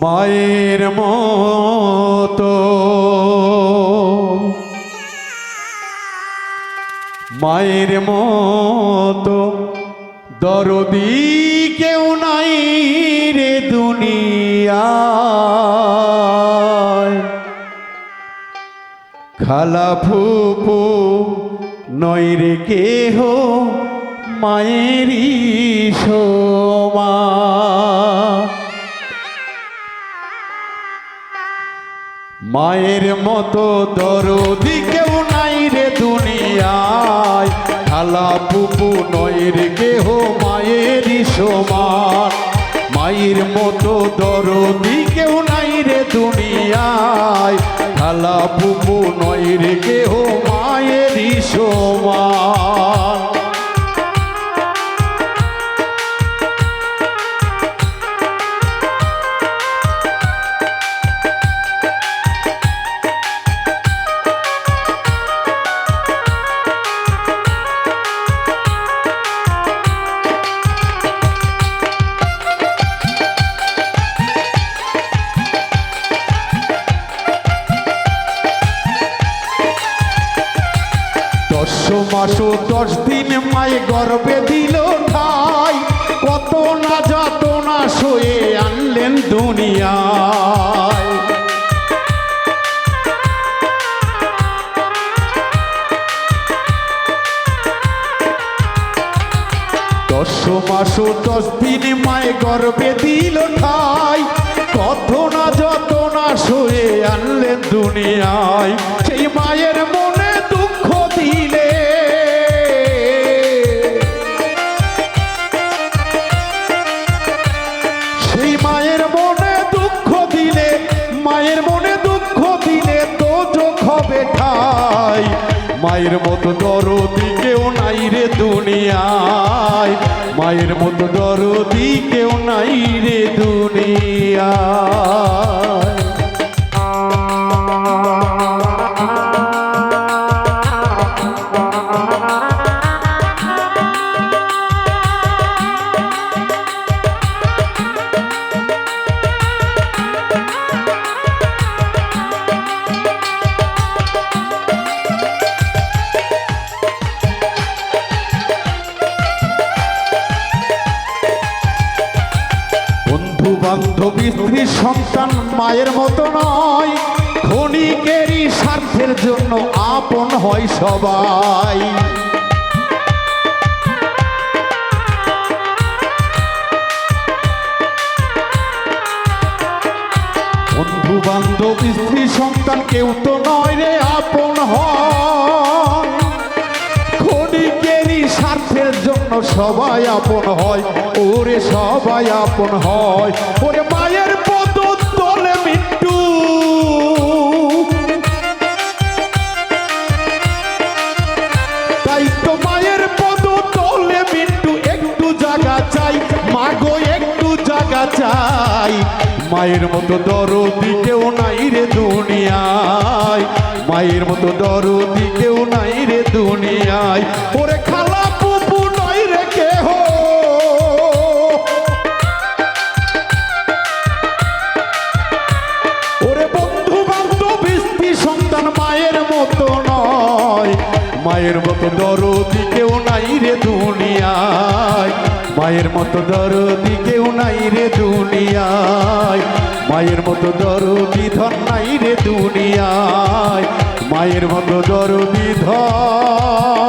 মায়ের মতো মায়ের মতো দরদি কেউ নাই রে দুনিয়ায়। খালা ফুপু নয় রে কেহ মায়েরই সমান। মায়ের মতো দরদি কেউ নাই রে দুনিয়ায়। খালা ফুপু নয় রে কেহ মায়েরই সমান। মায়ের মতো দরদি কেউ নাই রে দুনিয়ায়। খালা ফুপু নয় রে কেহ মায়েরই সমান। মাস 10 দিন মায়ে গর্ভে দিল ঠাই। কত না যাতনা সয়ে আনলেন দুনিয়ায়। 10 মাস 10 দিন মায়ে গর্ভে দিল ঠাই। কত না যাতনা সয়ে আনলেন দুনিয়ায়। সেই মায়ের মনে দুঃখ দিলে মায়ের মতো দরদি কেউ নাই রে দুনিয়ায়। মায়ের মতো দরদি কেউ নাই রে দুনিয়ায়। বান্ধবী স্ত্রী সন্তান মায়ের মতো নয়। ক্ষণিকেরই স্বার্থের জন্য আপন হয় সবাই। বন্ধু বান্ধব স্ত্রী সন্তান কেউ তো নয় রে আপন হয়। ক্ষণিকেরই স্বার্থের জন্য সবাই আপন হয়। ওরে সবাই আপন হয়। ওরে মায়ের পদ তলে মৃত্যু, তাই তো মায়ের পদ তলে মৃত্যু। একটু জায়গা চাই মাগো, একটু জায়গা চাই। মায়ের মতো দরদি কেউ নাই রে দুনিয়ায়। মায়ের মতো দরদি কেউ নাই রে দুনিয়ায়। ওরে খালা ফুপু নয় রে কেহ, ওরে বন্ধু বান্ধব স্ত্রী সন্তান মায়ের মতো নয়। মায়ের মতো দরদি কেউ নাই রে দুনিয়ায়। মায়ের মতো দরদি কেউ নাই রে দুনিয়ায়। মায়ের মতো দরদি ধন নাই রে দুনিয়ায়। মায়ের মতো দরদি ধন